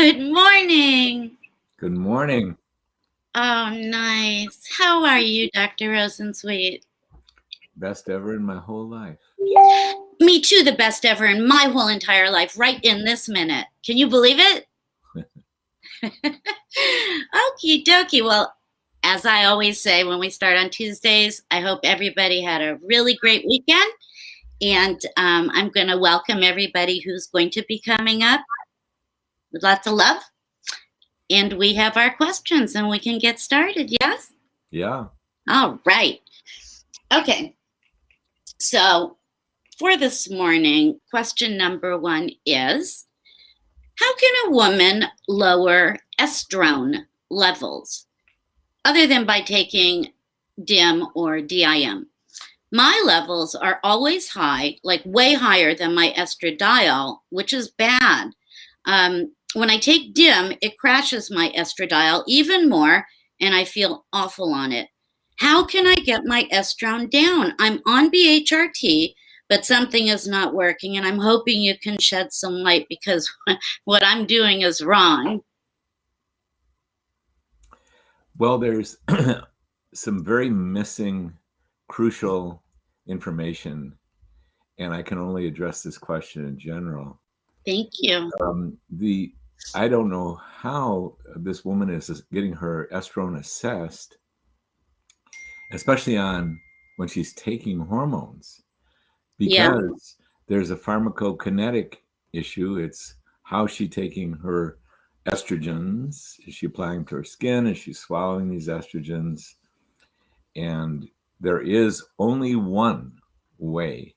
Good morning. Good morning. Oh, nice. How are you, Dr. Rosensweet? Best ever in my whole life. Me too, the best ever in my whole entire life, right in this minute. Can you believe it? Okie dokie. Well, as I always say when we start on Tuesdays, I hope everybody had a really great weekend. And I'm going to welcome everybody who's going to be coming up with lots of love. And we have our questions and we can get started, yes? Yeah. All right. Okay. So for this morning, question number 1 is, how can a woman lower estrone levels other than by taking DIM or DIM? My levels are always high, like way higher than my estradiol, which is bad. When I take DIM, it crashes my estradiol even more, and I feel awful on it. How can I get my estrone down? I'm on BHRT, but something is not working, and I'm hoping you can shed some light because what I'm doing is wrong. Well, there's some very missing crucial information, and I can only address this question in general. Thank you. I don't know how this woman is getting her estrone assessed, especially when she's taking hormones, because there's a pharmacokinetic issue. It's how she's taking her estrogens. Is she applying them to her skin? Is she swallowing these estrogens? And there is only one way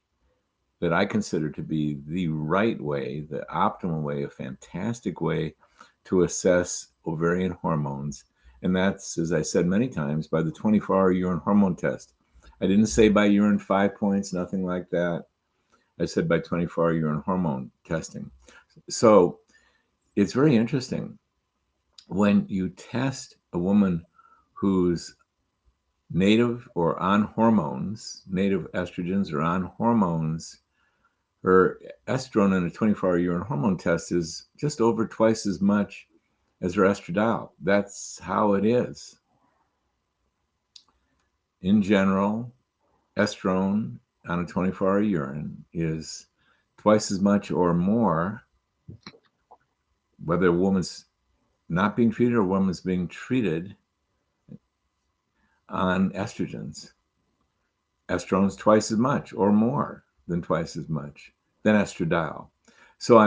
that I consider to be the right way, the optimal way, a fantastic way to assess ovarian hormones. And that's, as I said many times, by the 24-hour urine hormone test. I didn't say by urine 5 points, nothing like that. I said by 24-hour urine hormone testing. So it's very interesting. When you test a woman who's native or on hormones, native estrogens or on hormones, her estrone in a 24-hour urine hormone test is just over twice as much as her estradiol. That's how it is. In general, estrone on a 24-hour urine is twice as much or more, whether a woman's not being treated or a woman's being treated, on estrogens. Estrone's twice as much or more than twice as much than estradiol. So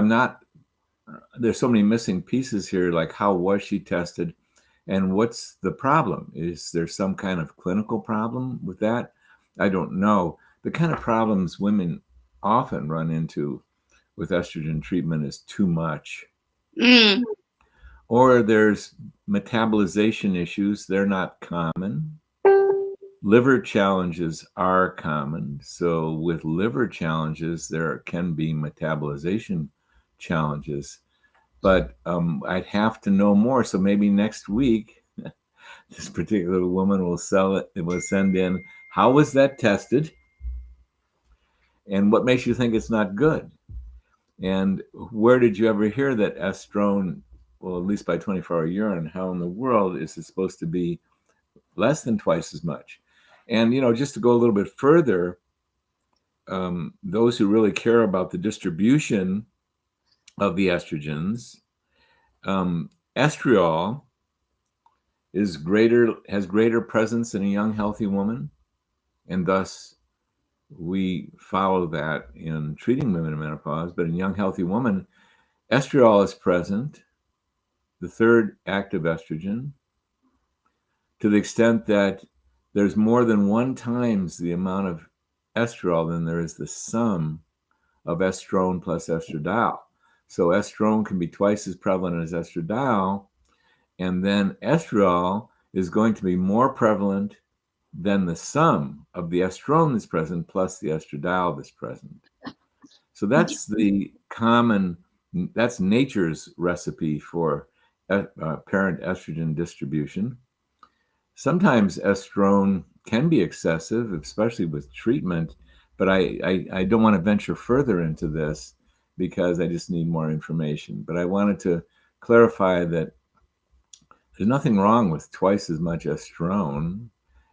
there's so many missing pieces here, like how was she tested and what's the problem? Is there some kind of clinical problem with that? I don't know. The kind of problems women often run into with estrogen treatment is too much. Or there's metabolization issues. They're not common. Liver challenges are common. So with liver challenges, there can be metabolization challenges. But I'd have to know more. So maybe next week, this particular woman will send in, how was that tested? And what makes you think it's not good? And where did you ever hear that estrone, well, at least by 24-hour urine, how in the world is it supposed to be less than twice as much? And, just to go a little bit further, those who really care about the distribution of the estrogens, estriol has greater presence in a young, healthy woman, and thus we follow that in treating women in menopause. But in young, healthy women, estriol is present, the third active estrogen, to the extent that there's more than 1 times the amount of estriol than there is the sum of estrone plus estradiol. So estrone can be twice as prevalent as estradiol, and then estriol is going to be more prevalent than the sum of the estrone that's present plus the estradiol that's present. So that's that's nature's recipe for apparent estrogen distribution. Sometimes estrone can be excessive, especially with treatment, but I don't want to venture further into this because I just need more information. But I wanted to clarify that there's nothing wrong with twice as much estrone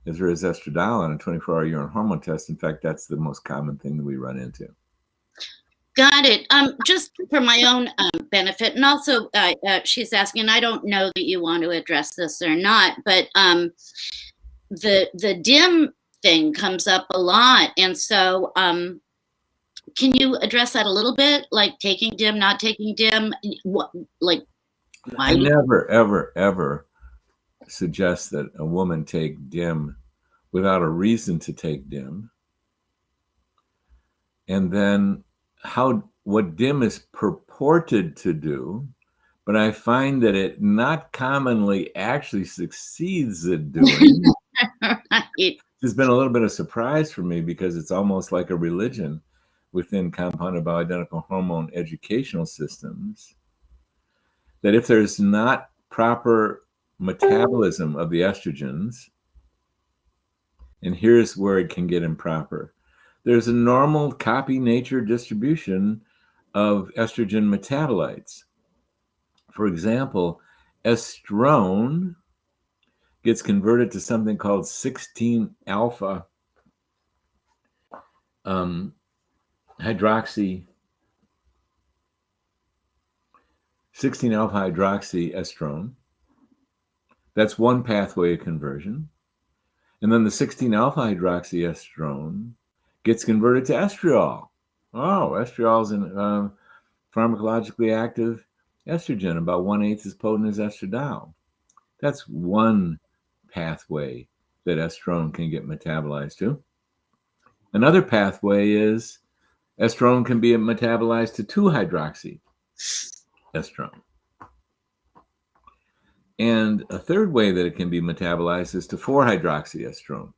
as there is estradiol on a 24-hour urine hormone test. In fact, that's the most common thing that we run into. Got it. Just for my own benefit, and also she's asking, and I don't know that you want to address this or not, but the DIM thing comes up a lot, and so can you address that a little bit, like taking DIM, not taking DIM? What, like, why? I never, ever, ever suggest that a woman take DIM without a reason to take DIM. And then what DIM is purported to do, but I find that it not commonly actually succeeds at doing. Right. There's been a little bit of surprise for me because it's almost like a religion within compounded bioidentical hormone educational systems, that if there's not proper metabolism of the estrogens, and here's where it can get improper. There's a normal copy nature distribution of estrogen metabolites. For example, estrone gets converted to something called 16-alpha hydroxy, 16-alpha hydroxyestrone. That's one pathway of conversion. And then the 16-alpha hydroxyestrone gets converted to estriol. Oh, estriol is a pharmacologically active estrogen, about 1/8 as potent as estradiol. That's one pathway that estrone can get metabolized to. Another pathway is estrone can be metabolized to 2-hydroxyestrone. And a third way that it can be metabolized is to 4-hydroxyestrone.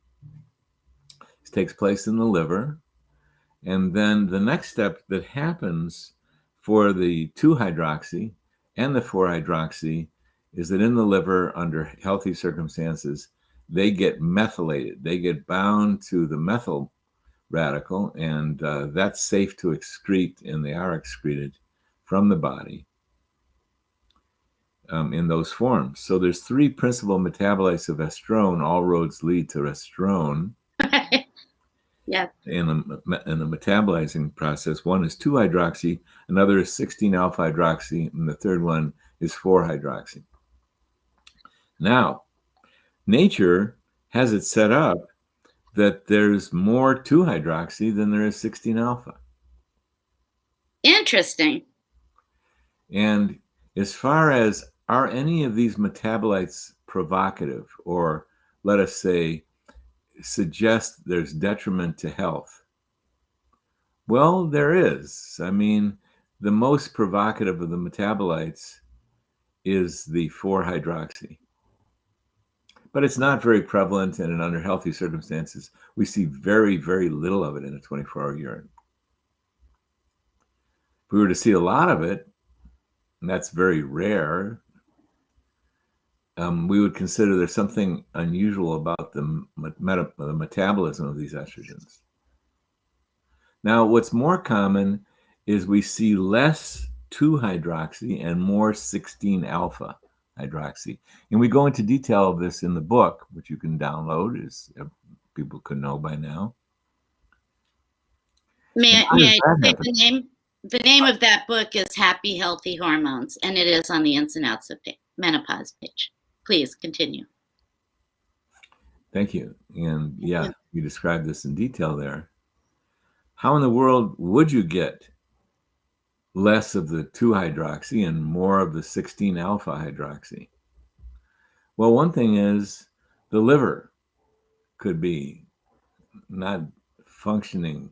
This takes place in the liver. And then the next step that happens for the 2-hydroxy and the 4-hydroxy is that in the liver, under healthy circumstances, they get methylated. They get bound to the methyl radical, and that's safe to excrete, and they are excreted from the body in those forms. So there's 3 principal metabolites of estrone. All roads lead to estrone. Yeah. In the metabolizing process. One is 2-hydroxy, another is 16-alpha hydroxy, and the third one is 4-hydroxy. Now, nature has it set up that there's more 2-hydroxy than there is 16-alpha. Interesting. And as far as, are any of these metabolites provocative, or let us say, suggest there's detriment to health? Well, there is. I mean, the most provocative of the metabolites is the 4-hydroxy. But it's not very prevalent, and under healthy circumstances, we see very, very little of it in a 24-hour urine. If we were to see a lot of it, and that's very rare, we would consider there's something unusual about the metabolism of these estrogens. Now, what's more common is we see less 2-hydroxy and more 16-alpha hydroxy. And we go into detail of this in the book, which you can download, as people could know by now. May I say the name? The name of that book is Happy, Healthy Hormones, and it is on the Ins and Outs of Menopause page. Please continue. Thank you. And yeah, you described this in detail there. How in the world would you get less of the 2-hydroxy and more of the 16-alpha hydroxy? Well, one thing is the liver could be not functioning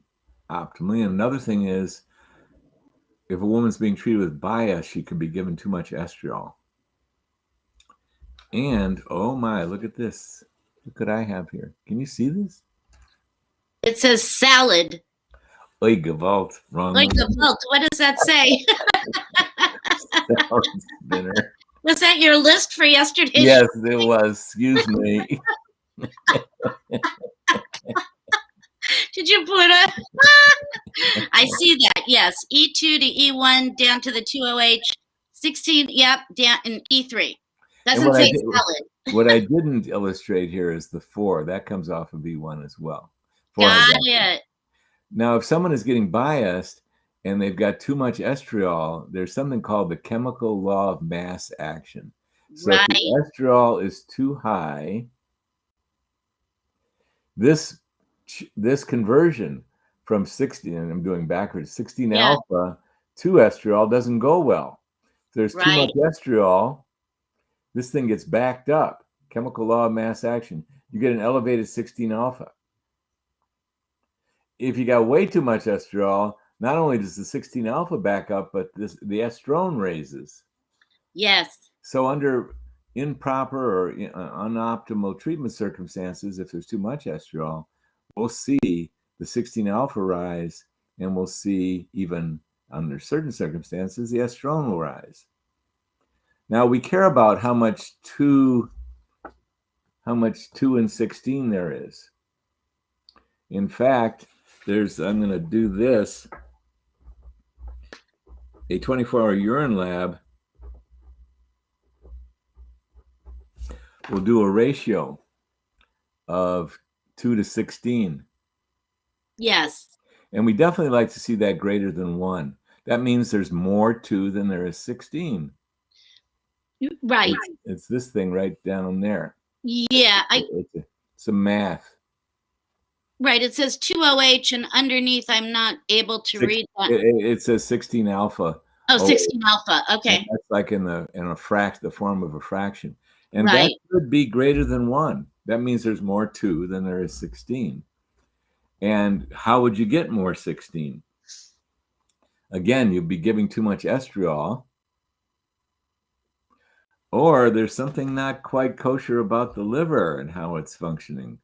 optimally. Another thing is, if a woman's being treated with bias, she could be given too much estriol. And, oh my, look at this. What could I have here? Can you see this? It says salad. Oy Gewalt. Wrong. Oy Gewalt. What does that say? Salad spinner. Was that your list for yesterday? Yes, it was. Excuse me. Did you put a? I see that. Yes, E2 to E1 down to the 2OH, 16, yep, down in E3. And Doesn't say solid. what I didn't illustrate here is the 4. That comes off of E1 as well. 4 Got hydroxy. it. Now, if someone is getting biased and they've got too much estriol, there's something called the chemical law of mass action. So if the estriol is too high, this conversion from 16, and I'm doing backwards, 16 alpha to estriol doesn't go well. If there's too much estriol, this thing gets backed up. Chemical law of mass action. You get an elevated 16 alpha. If you got way too much estriol, not only does the 16 alpha back up, but the estrone raises. Yes. So under improper or unoptimal treatment circumstances, if there's too much estriol, we'll see the 16 alpha rise, and we'll see, even under certain circumstances, the estrone will rise. Now we care about how much 2 and 16 there is. In fact, I'm going to do this. A 24-hour urine lab will do a ratio of 2 to 16. Yes. And we definitely like to see that greater than 1. That means there's more 2 than there is 16. Right. It's this thing right down there. Yeah. It's some math. Right. It says 2OH, and underneath I'm not able to read that. It says 16 alpha. Oh, 16 alpha. Okay. And that's like in the form of a fraction. And that could be greater than 1. That means there's more 2 than there is 16. And how would you get more 16? Again, you'd be giving too much estriol, or there's something not quite kosher about the liver and how it's functioning.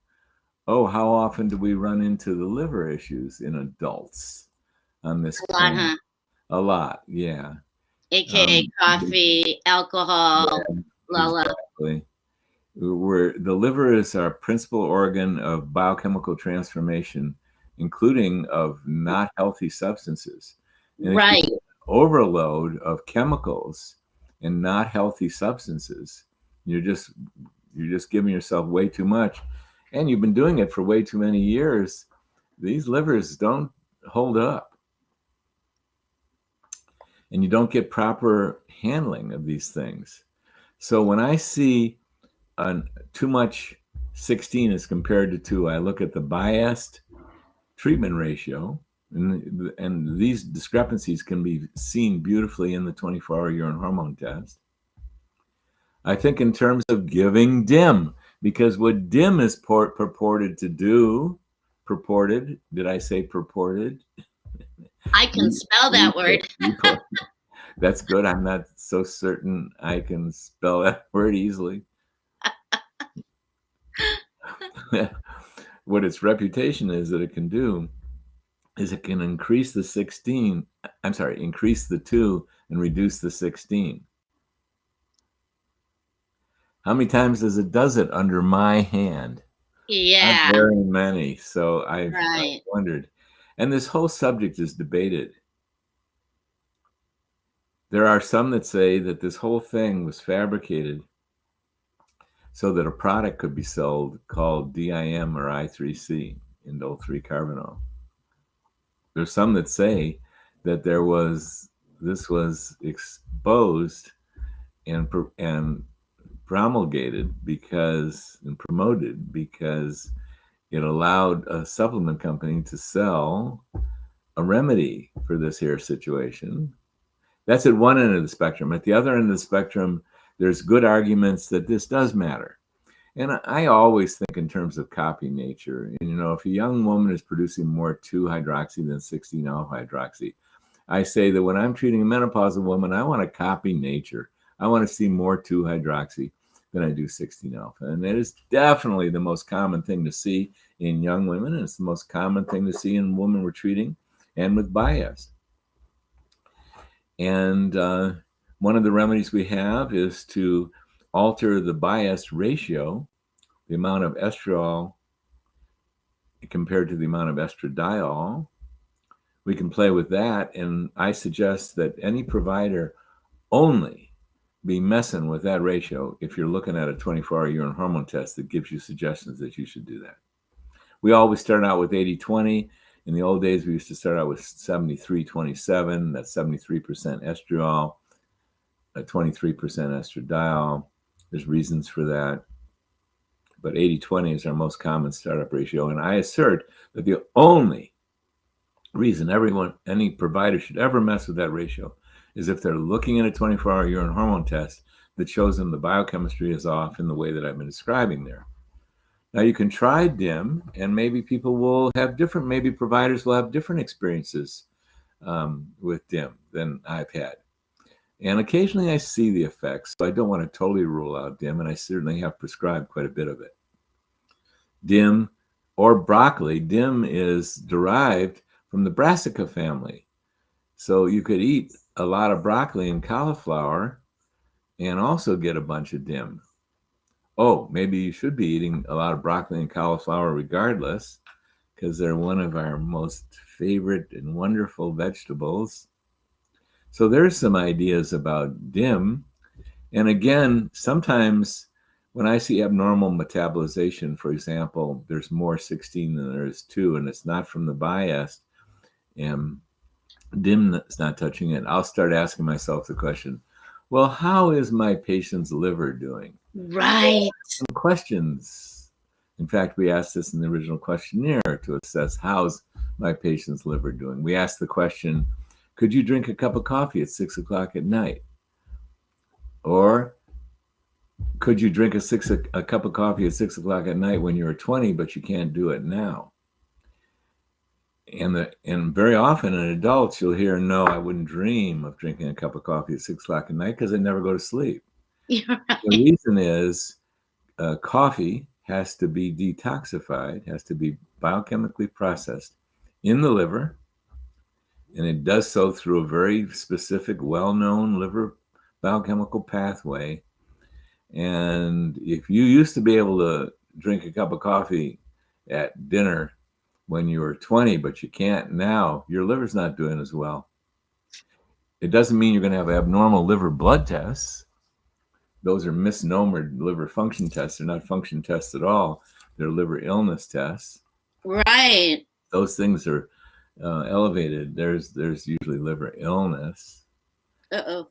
Oh, how often do we run into the liver issues in adults on this planet? A lot, yeah. AKA coffee, alcohol, exactly. Where the liver is our principal organ of biochemical transformation, including of not healthy substances. And if you get overload of chemicals and not healthy substances, you're just giving yourself way too much, and you've been doing it for way too many years. These livers don't hold up, and you don't get proper handling of these things. So when I see too much 16 as compared to 2, I look at the biased treatment ratio, and these discrepancies can be seen beautifully in the 24-hour urine hormone test. I think in terms of giving DIM, because what DIM is purported to do, did I say purported? I can spell that word. That's good. I'm not so certain I can spell that word easily. What its reputation is that it can do is it can increase the 2 and reduce the 16. How many times does it under my hand? Yeah. Not very many. So I've wondered. And this whole subject is debated. There are some that say that this whole thing was fabricated so that a product could be sold called DIM or I3C, indole 3-carbinol. There's some that say that this was exposed and promulgated and promoted because it allowed a supplement company to sell a remedy for this here situation. That's at one end of the spectrum. At the other end of the spectrum, there's good arguments that this does matter. And I always think in terms of copy nature. And, if a young woman is producing more 2-hydroxy than 16-alpha-hydroxy, I say that when I'm treating a menopausal woman, I want to copy nature. I want to see more 2-hydroxy than I do 16-alpha. And that is definitely the most common thing to see in young women. And it's the most common thing to see in women we're treating and with bias. And one of the remedies we have is to alter the bias ratio, the amount of estriol compared to the amount of estradiol. We can play with that. And I suggest that any provider only be messing with that ratio if you're looking at a 24-hour urine hormone test that gives you suggestions that you should do that. We always start out with 80-20. In the old days, we used to start out with 73-27. That's 73% estriol, 23% estradiol. There's reasons for that. But 80-20 is our most common startup ratio. And I assert that the only reason any provider should ever mess with that ratio is if they're looking at a 24-hour urine hormone test that shows them the biochemistry is off in the way that I've been describing there. Now you can try DIM, and maybe people will have different, maybe providers will have different experiences with DIM than I've had. And occasionally I see the effects, so I don't want to totally rule out DIM, and I certainly have prescribed quite a bit of it. DIM or broccoli, DIM is derived from the brassica family. So you could eat a lot of broccoli and cauliflower and also get a bunch of DIM. Oh, maybe you should be eating a lot of broccoli and cauliflower regardless, because they're one of our most favorite and wonderful vegetables. So there's some ideas about DIM. And again, sometimes when I see abnormal metabolization, for example, there's more 16 than there is 2, and it's not from the bias, and DIM is not touching it, I'll start asking myself the question, well, how is my patient's liver doing? Right. Some questions. In fact, we asked this in the original questionnaire to assess how's my patient's liver doing. We asked the question, could you drink a cup of coffee at 6 o'clock at night? Or could you drink a cup of coffee at 6 o'clock at night when you were 20, but you can't do it now? And very often in adults, you'll hear, no, I wouldn't dream of drinking a cup of coffee at 6 o'clock at night because I never go to sleep. You're right. The reason is coffee has to be detoxified, has to be biochemically processed in the liver. And it does so through a very specific, well-known liver biochemical pathway. And if you used to be able to drink a cup of coffee at dinner when you were 20, but you can't now, your liver's not doing as well. It doesn't mean you're going to have abnormal liver blood tests. Those are misnomered liver function tests. They're not function tests at all. They're liver illness tests. Right. Those things are elevated. There's usually liver illness. Uh-oh.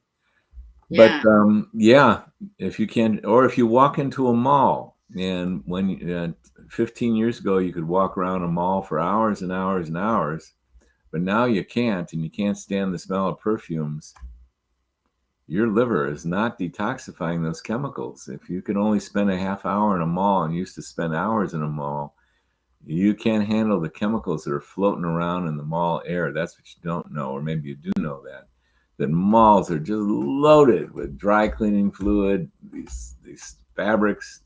Yeah. But yeah, if you can, or if you walk into a mall, and when 15 years ago you could walk around a mall for hours and hours and hours, but now you can't, and you can't stand the smell of perfumes. Your liver is not detoxifying those chemicals. If you can only spend a half hour in a mall and used to spend hours in a mall, you can't handle the chemicals that are floating around in the mall air. That's what you don't know, or maybe you do know that malls are just loaded with dry cleaning fluid, these fabrics,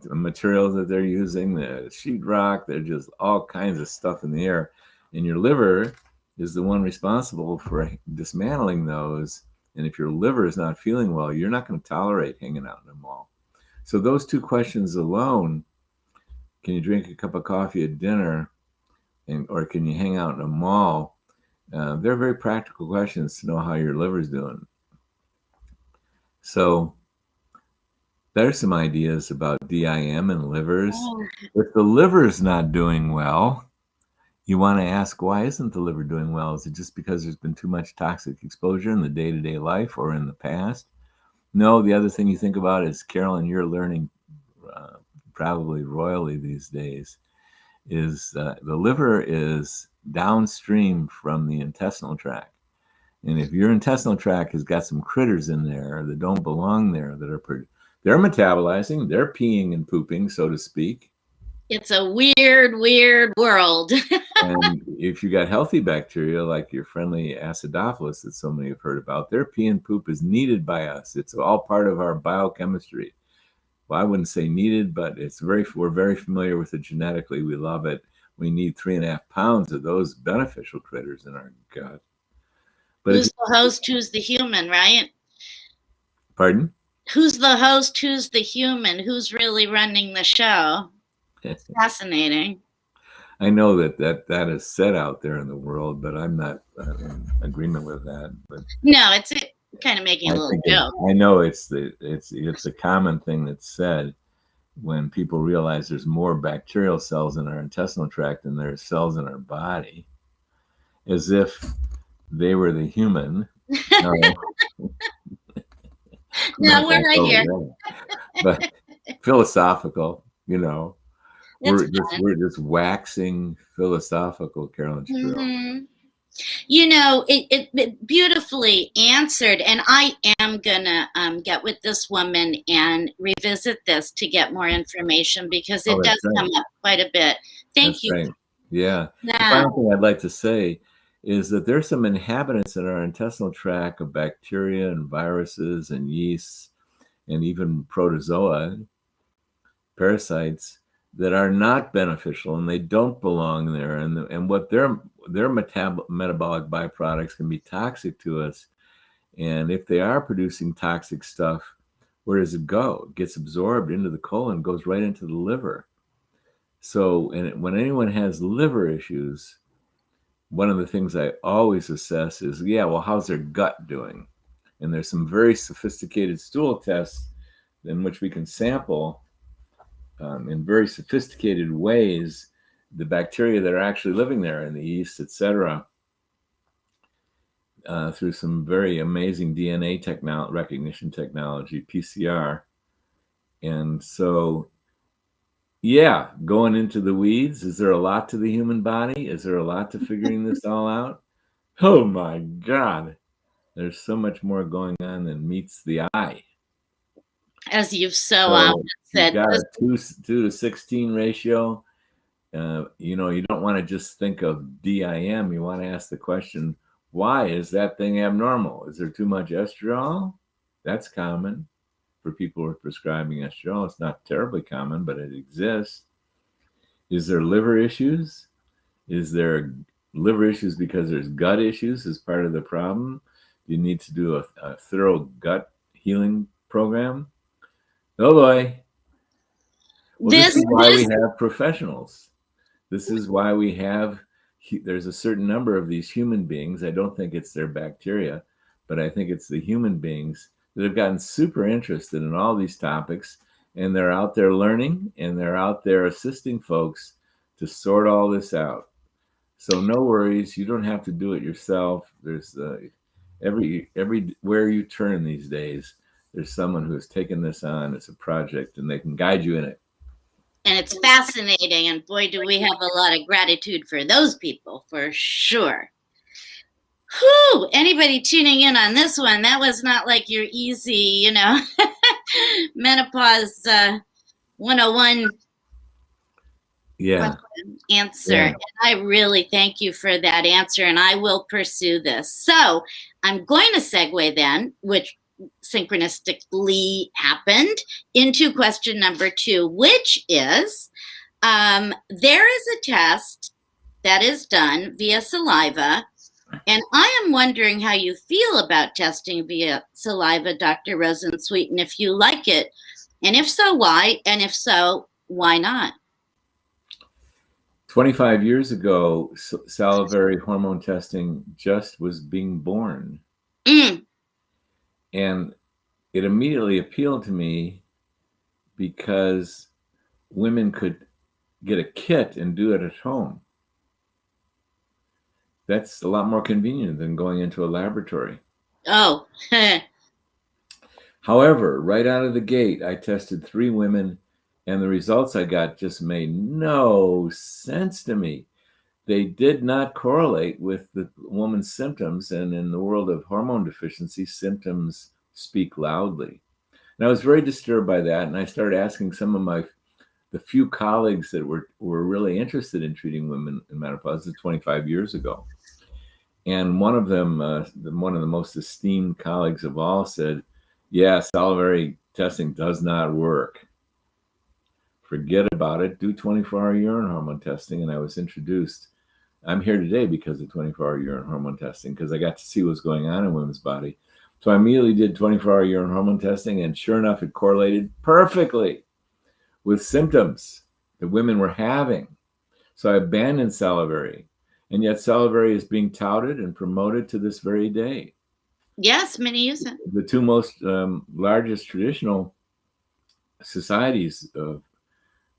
the materials that they're using, the sheetrock, they're just all kinds of stuff in the air. And your liver is the one responsible for dismantling those. And if your liver is not feeling well, you're not going to tolerate hanging out in a mall. So those two questions alone, can you drink a cup of coffee at dinner, or can you hang out in a mall? They're very practical questions to know how your liver's doing. So there's some ideas about DIM and livers. Oh. If the liver's not doing well, you want to ask, why isn't the liver doing well? Is it just because there's been too much toxic exposure in the day-to-day life or in the past? No, the other thing you think about is, Carolyn, you're learning probably royally these days, is the liver is downstream from the intestinal tract. And if your intestinal tract has got some critters in there that don't belong there, they're metabolizing, they're peeing and pooping, so to speak. It's a weird world. And if you got healthy bacteria like your friendly acidophilus that so many have heard about, their pee and poop is needed by us. It's all part of our biochemistry. Well, I wouldn't say needed, but we're very familiar with it genetically. We love it. We need 3.5 pounds of those beneficial critters in our gut. But who's the host? Who's the human, right? Pardon? Who's the host? Who's the human? Who's really running the show? It's fascinating. I know that is said out there in the world, but I'm not in agreement with that. But No, it's kind of making a I little think joke. I know it's a common thing that's said when people realize there's more bacterial cells in our intestinal tract than there are cells in our body, as if they were the human. No, I'm No, not we're going to right go here. there. But philosophical, It's fun. we're just waxing philosophical, Carolyn Shapiro. Hmm. It beautifully answered, and I am gonna get with this woman and revisit this to get more information because Oh, it does that's right. come up quite a bit. Thank That's you. right. Yeah. The Now, final thing I'd like to say is that there's some inhabitants in our intestinal tract of bacteria and viruses and yeasts and even protozoa, parasites, that are not beneficial and they don't belong there. And what their metabolic byproducts can be toxic to us. And if they are producing toxic stuff, where does it go? It gets absorbed into the colon, goes right into the liver. So, when anyone has liver issues, one of the things I always assess is, well, how's their gut doing? And there's some very sophisticated stool tests in which we can sample in very sophisticated ways the bacteria that are actually living there in the yeast, et cetera, through some very amazing DNA recognition technology, PCR. And so, going into the weeds, is there a lot to the human body? Is there a lot to figuring this all out? Oh my God. There's so much more going on than meets the eye. as you've so often So you've said, got a 2:16 ratio. You don't want to just think of DIM. You want to ask the question, why is that thing abnormal? Is there too much estradiol? That's common for people who are prescribing estradiol. It's not terribly common, but it exists. Is there liver issues? Is there liver issues because there's gut issues as part of the problem? You need to do a thorough gut healing program. Oh boy. Well, this is why we have professionals. This is why there's a certain number of these human beings. I don't think it's their bacteria, but I think it's the human beings that have gotten super interested in all these topics, and they're out there learning and they're out there assisting folks to sort all this out. So no worries, you don't have to do it yourself. There's everywhere you turn these days, there's someone who has taken this on as a project, and they can guide you in it. and it's fascinating. And boy, do we have a lot of gratitude for those people, for sure. Whew, anybody tuning in on this one, that was not like your easy, menopause 101 answer. Yeah. And I really thank you for that answer, and I will pursue this. So I'm going to segue then, which synchronistically happened, into question number 2, which is there is a test that is done via saliva, and I am wondering how you feel about testing via saliva, Dr. Rosensweet, and if you like it, and if so, why, and if so, why not? 25 years ago, salivary hormone testing just was being born. And it immediately appealed to me because women could get a kit and do it at home. That's a lot more convenient than going into a laboratory. Oh. However, right out of the gate, I tested 3 women, and the results I got just made no sense to me. They did not correlate with the woman's symptoms, and in the world of hormone deficiency, symptoms speak loudly. And I was very disturbed by that, and I started asking some of the few colleagues that were really interested in treating women in menopause. This is 25 years ago. And one of them, one of the most esteemed colleagues of all, said, yeah, salivary testing does not work. Forget about it. Do 24-hour urine hormone testing. And I was introduced. I'm here today because of 24-hour urine hormone testing, because I got to see what's going on in women's body. So I immediately did 24-hour urine hormone testing, and sure enough, it correlated perfectly with symptoms that women were having. So I abandoned salivary. And yet salivary is being touted and promoted to this very day. Yes, many use it. The two most largest traditional societies of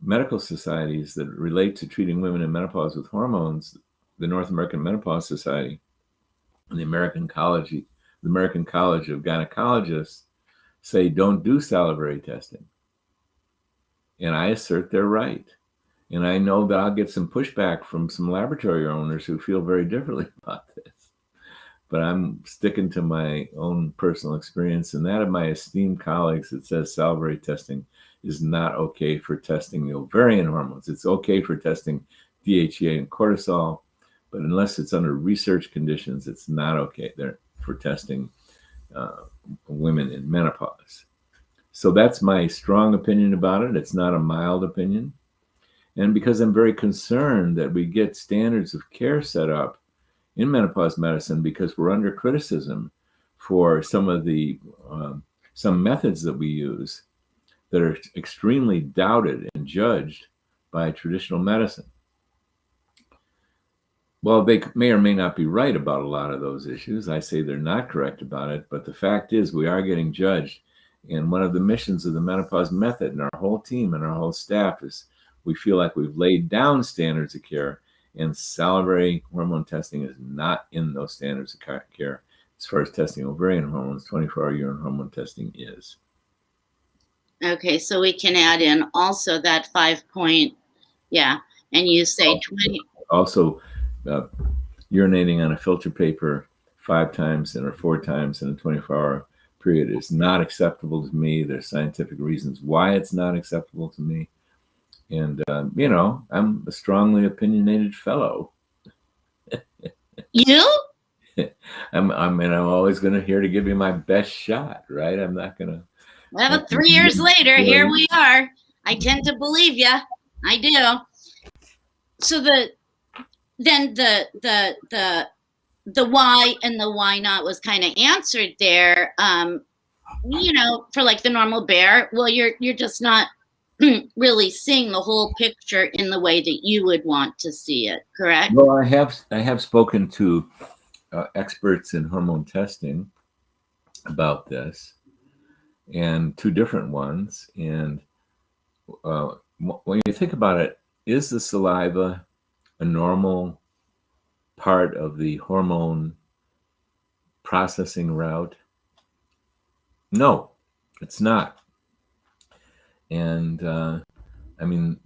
medical societies that relate to treating women in menopause with hormones, the North American Menopause Society and the American College of Gynecologists, say don't do salivary testing. And I assert they're right. And I know that I'll get some pushback from some laboratory owners who feel very differently about this. But I'm sticking to my own personal experience and that of my esteemed colleagues that says salivary testing is not okay for testing the ovarian hormones. It's okay for testing DHEA and cortisol, but unless it's under research conditions, it's not okay there for testing women in menopause. So that's my strong opinion about it. It's not a mild opinion. And because I'm very concerned that we get standards of care set up in menopause medicine, because we're under criticism for some of the some methods that we use that are extremely doubted and judged by traditional medicine. Well, they may or may not be right about a lot of those issues. I say they're not correct about it, but the fact is we are getting judged. And one of the missions of the menopause method and our whole team and our whole staff is we feel like we've laid down standards of care, and salivary hormone testing is not in those standards of care. As far as testing ovarian hormones, 24-hour urine hormone testing is. Okay, so we can add in also that 5 point, yeah, and you say 20. Also, urinating on a filter paper 5 times or 4 times in a 24-hour period is not acceptable to me. There's scientific reasons why it's not acceptable to me. And, I'm a strongly opinionated fellow. You? I'm always going to here to give you my best shot, right? I'm not going to. Well, 3 years later, here we are. I tend to believe you. I do. So the why and the why not was kind of answered there. For like the normal bear, well, you're just not really seeing the whole picture in the way that you would want to see it, correct? Well, I have spoken to experts in hormone testing about this, and 2 different ones. And when you think about it, is the saliva a normal part of the hormone processing route? No, it's not. And the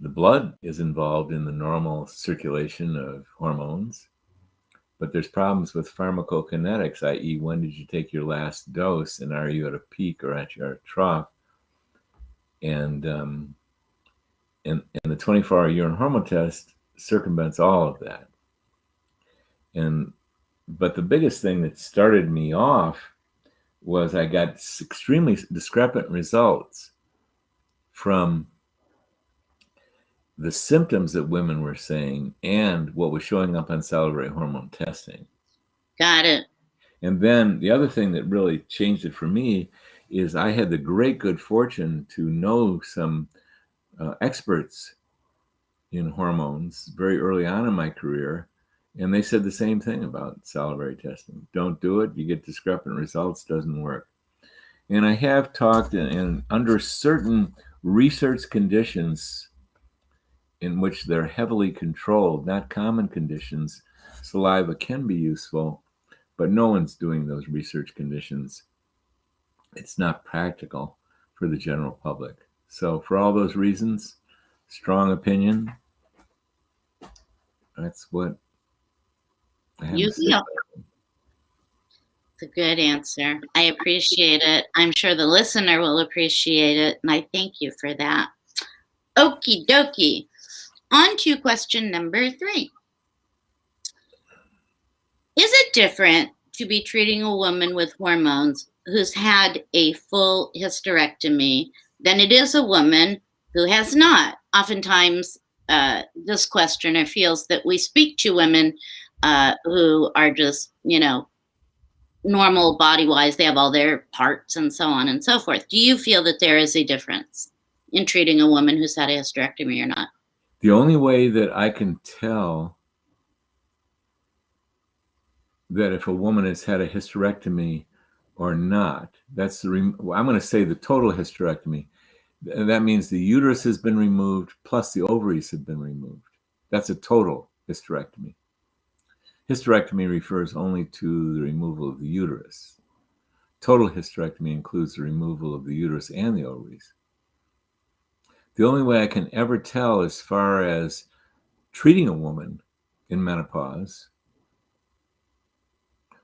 blood is involved in the normal circulation of hormones, but there's problems with pharmacokinetics, i.e., when did you take your last dose, and are you at a peak or at your trough? And the 24-hour urine hormone test circumvents all of that. But the biggest thing that started me off was I got extremely discrepant results from the symptoms that women were saying and what was showing up on salivary hormone testing. Got it. And then the other thing that really changed it for me is I had the great good fortune to know some experts in hormones very early on in my career, and they said the same thing about salivary testing. Don't do it. You get discrepant results. Doesn't work. And I have talked, and under certain research conditions in which they're heavily controlled, not common conditions, saliva can be useful, but no one's doing those research conditions. It's not practical for the general public. So for all those reasons, strong opinion. That's what I have to say. It's a good answer. I appreciate it. I'm sure the listener will appreciate it, and I thank you for that. Okie dokie. On to question number 3. Is it different to be treating a woman with hormones who's had a full hysterectomy than it is a woman who has not? Oftentimes, this questioner feels that we speak to women who are just, normal body-wise. They have all their parts and so on and so forth. Do you feel that there is a difference in treating a woman who's had a hysterectomy or not? The only way that I can tell that if a woman has had a hysterectomy or not, that's I'm going to say the total hysterectomy. That means the uterus has been removed plus the ovaries have been removed. That's a total hysterectomy. Hysterectomy refers only to the removal of the uterus. Total hysterectomy includes the removal of the uterus and the ovaries. The only way I can ever tell as far as treating a woman in menopause,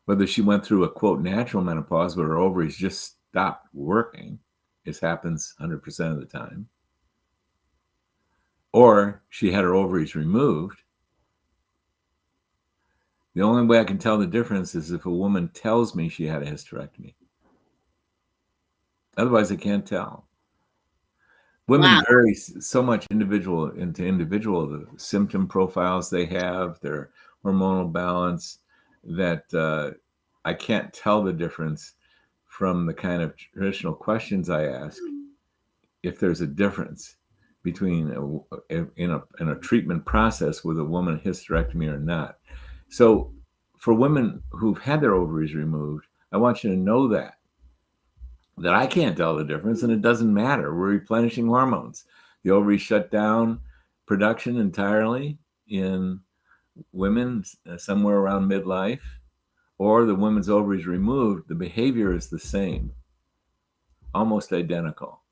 whether she went through a quote natural menopause where her ovaries just stopped working, this happens 100% of the time, or she had her ovaries removed. The only way I can tell the difference is if a woman tells me she had a hysterectomy. Otherwise, I can't tell. Women vary so much individual the symptom profiles they have, their hormonal balance, that I can't tell the difference from the kind of traditional questions I ask if there's a difference between in a treatment process with a woman hysterectomy or not. So for women who've had their ovaries removed, I want you to know that I can't tell the difference, and it doesn't matter. We're replenishing hormones. The ovaries shut down production entirely in women somewhere around midlife, or the woman's ovaries removed. The behavior is the same, almost identical.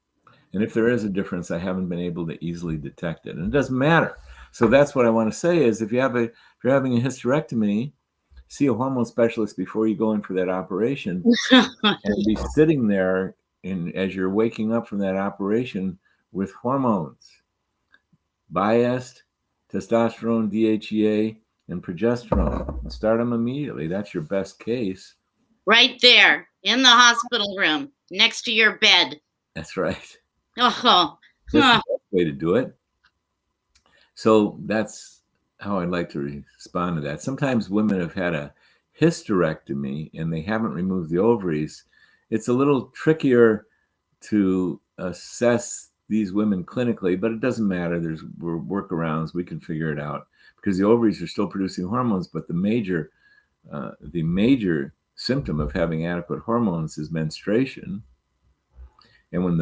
And if there is a difference, I haven't been able to easily detect it, and it doesn't matter. So that's what I want to say is if you're having a hysterectomy, see a hormone specialist before you go in for that operation and be sitting there as you're waking up from that operation with hormones, biased, testosterone, DHEA, and progesterone. Start them immediately. That's your best case. Right there in the hospital room next to your bed. That's right. Oh, That's the best way to do it. So that's how I'd like to respond to that. Sometimes women have had a hysterectomy and they haven't removed the ovaries. It's a little trickier to assess these women clinically, but it doesn't matter. There's workarounds. We can figure it out because the ovaries are still producing hormones, but the major symptom of having adequate hormones is menstruation. And when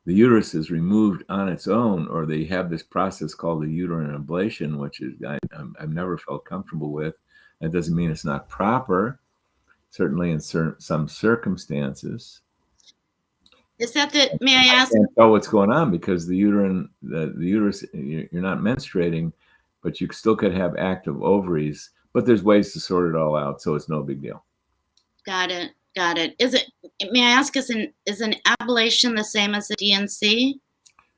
the uterus is removed on its own, or they have this process called the uterine ablation, which is I've never felt comfortable with. That doesn't mean it's not proper, certainly in some circumstances. Is that may I ask? I can't tell what's going on because the uterus, you're not menstruating, but you still could have active ovaries, but there's ways to sort it all out, so it's no big deal. Got it. May I ask, is an ablation the same as a DNC?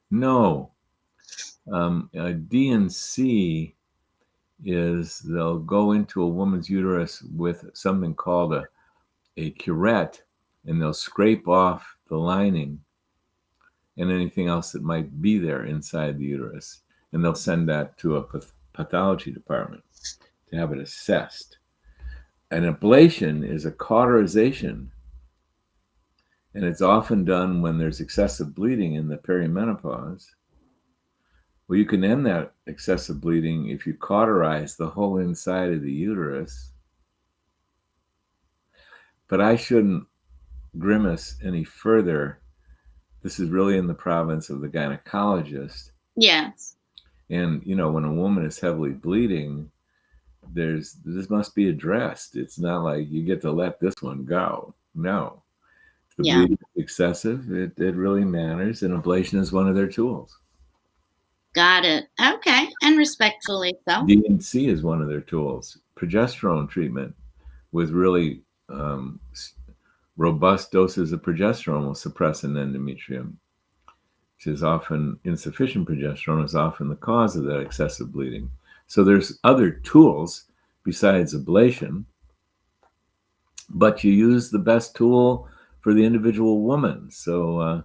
No. A DNC is they'll go into a woman's uterus with something called a curette, and they'll scrape off the lining and anything else that might be there inside the uterus. And they'll send that to a pathology department to have it assessed. An ablation is a cauterization, and it's often done when there's excessive bleeding in the perimenopause. Well, you can end that excessive bleeding if you cauterize the whole inside of the uterus. But I shouldn't grimace any further. This is really in the province of the gynecologist. Yes. And, when a woman is heavily bleeding, this must be addressed. It's not like you get to let this one go. No. If the bleeding is excessive, it really matters, and ablation is one of their tools. Got it. Okay. And respectfully so. DNC is one of their tools. Progesterone treatment with really robust doses of progesterone will suppress an endometrium, which is often insufficient progesterone is often the cause of that excessive bleeding. So there's other tools besides ablation, but you use the best tool for the individual woman. So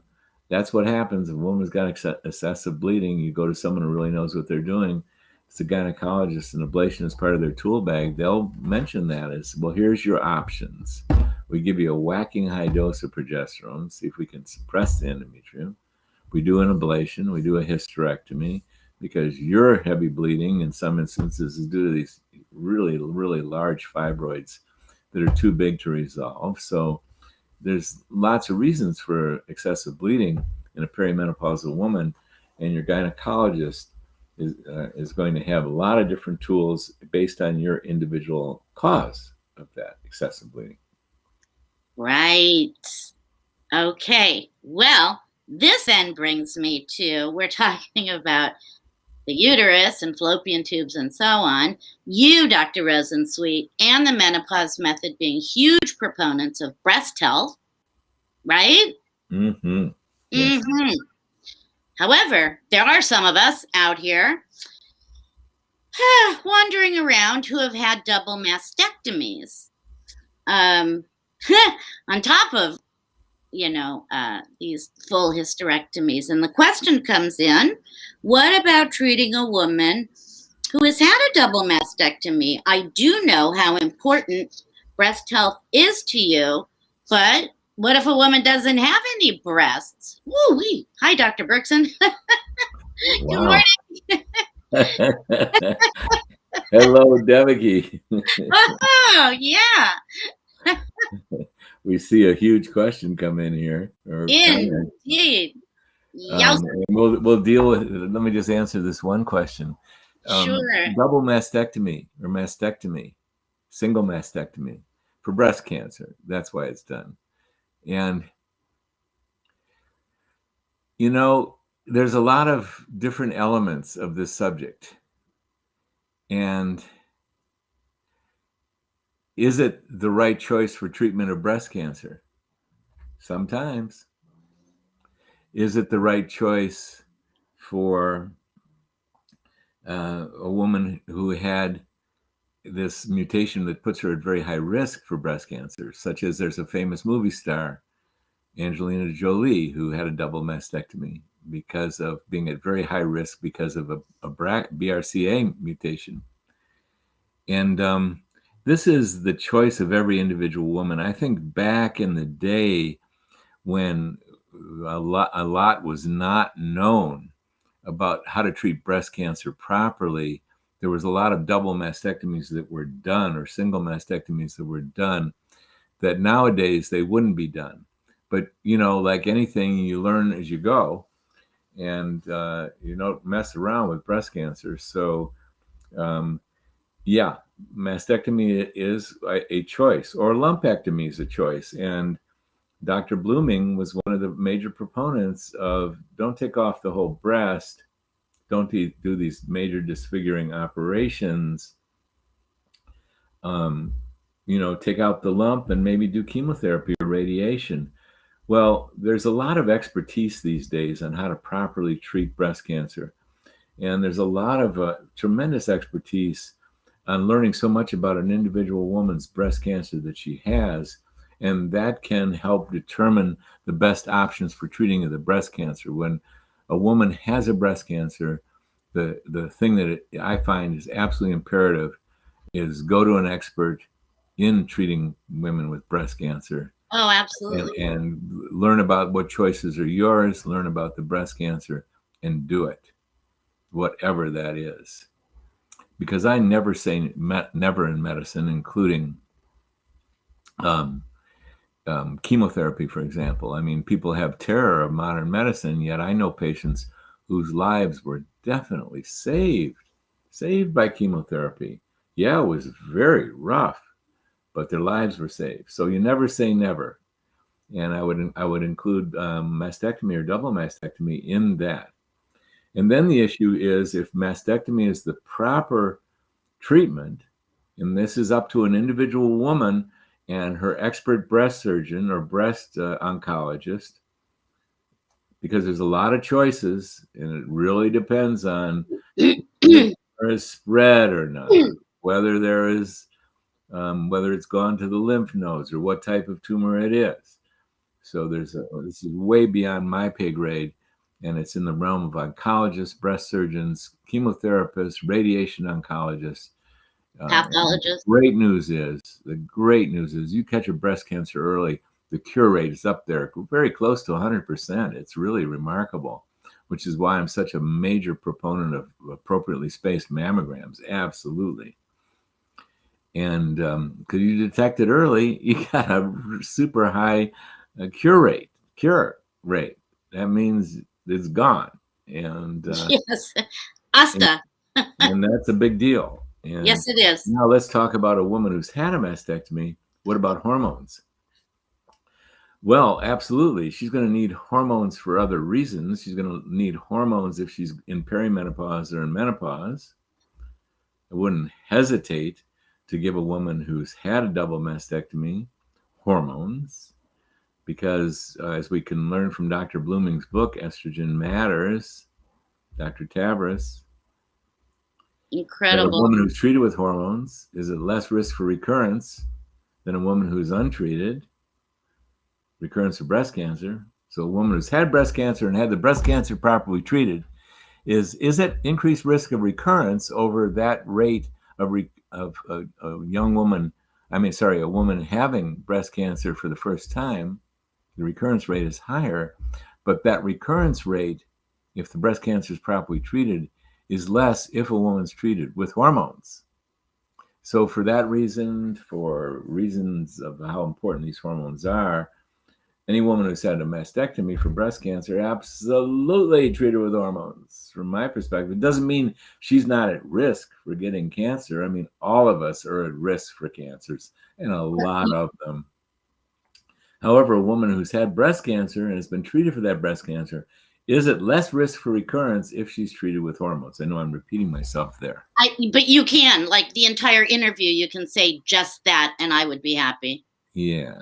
that's what happens. If a woman's got excessive bleeding, you go to someone who really knows what they're doing. It's a gynecologist, and ablation is part of their tool bag. They'll mention that as, well, here's your options. We give you a whacking high dose of progesterone, see if we can suppress the endometrium. We do an ablation, we do a hysterectomy, because your heavy bleeding in some instances is due to these really, really large fibroids that are too big to resolve. So there's lots of reasons for excessive bleeding in a perimenopausal woman, and your gynecologist is going to have a lot of different tools based on your individual cause of that excessive bleeding. Right. Okay. Well, this then brings me to, we're talking about the uterus and fallopian tubes and so on. You, Dr. Rosensweet, and the menopause method being huge proponents of breast health, right? Mm-hmm. Yes. Mm-hmm. However, there are some of us out here wandering around who have had double mastectomies. On top of, these full hysterectomies. And the question comes in, what about treating a woman who has had a double mastectomy? I do know how important breast health is to you, but what if a woman doesn't have any breasts? Woo-wee. Hi, Dr. Berkson. Wow. Hello, Devaki. Oh, yeah. We see a huge question come in here. Indeed. We'll deal with it. Let me just answer this one question. Sure. Double mastectomy or mastectomy, single mastectomy for breast cancer. That's why it's done. And, there's a lot of different elements of this subject. And is it the right choice for treatment of breast cancer? Sometimes. Is it the right choice for a woman who had this mutation that puts her at very high risk for breast cancer, such as there's a famous movie star, Angelina Jolie, who had a double mastectomy because of being at very high risk because of a BRCA mutation. And this is the choice of every individual woman. I think back in the day when a lot was not known about how to treat breast cancer properly, there was a lot of double mastectomies that were done, or single mastectomies that were done, that nowadays they wouldn't be done. But, like anything, you learn as you go, and you don't mess around with breast cancer. So, yeah, mastectomy is a choice, or lumpectomy is a choice. And Dr. Blooming was one of the major proponents of don't take off the whole breast, don't do these major disfiguring operations. Take out the lump and maybe do chemotherapy or radiation. Well, there's a lot of expertise these days on how to properly treat breast cancer. And there's a lot of tremendous expertise on learning so much about an individual woman's breast cancer that she has. And that can help determine the best options for treating the breast cancer. When a woman has a breast cancer, the thing that I find is absolutely imperative is go to an expert in treating women with breast cancer. Oh, absolutely. And learn about what choices are yours, learn about the breast cancer, and do it, whatever that is. Because I never say never in medicine, including chemotherapy, for example. I mean, people have terror of modern medicine, yet I know patients whose lives were definitely saved by chemotherapy. Yeah, it was very rough, but their lives were saved. So you never say never. And I would include mastectomy or double mastectomy in that. And then the issue is, if mastectomy is the proper treatment, and this is up to an individual woman and her expert breast surgeon or breast oncologist, because there's a lot of choices, and it really depends on whether there is spread or not, whether there is whether it's gone to the lymph nodes or what type of tumor it is. So this is way beyond my pay grade, and it's in the realm of oncologists, breast surgeons, chemotherapists, radiation oncologists. Pathologists. The great news is you catch a breast cancer early, the cure rate is up there, very close to 100%. It's really remarkable, which is why I'm such a major proponent of appropriately spaced mammograms. Absolutely. And because you detect it early, you got a super high cure rate. That means it's gone. And Yes. Asta. and that's a big deal. And Yes, it is. now let's talk about a woman who's had a mastectomy. What about hormones? Well, absolutely. She's going to need hormones for other reasons. She's going to need hormones if she's in perimenopause or in menopause. I wouldn't hesitate to give a woman who's had a double mastectomy hormones, because as we can learn from Dr. Blooming's book, Estrogen Matters, Dr. Tavris, that a Incredible. woman who's treated with hormones is at less risk for recurrence than a woman who's untreated, recurrence of breast cancer. So a woman who's had breast cancer and had the breast cancer properly treated is at increased risk of recurrence over that rate of a young woman. A woman having breast cancer for the first time. The recurrence rate is higher, but that recurrence rate, if the breast cancer is properly treated, is less if a woman's treated with hormones. So for that reason, for reasons of how important these hormones are, any woman who's had a mastectomy for breast cancer, absolutely treated with hormones. From my perspective, it doesn't mean she's not at risk for getting cancer. I mean, all of us are at risk for cancers, and a lot of them. However, a woman who's had breast cancer and has been treated for that breast cancer is at less risk for recurrence if she's treated with hormones. I know I'm repeating myself there. But you can, like the entire interview, you can say just that, and I would be happy. Yeah.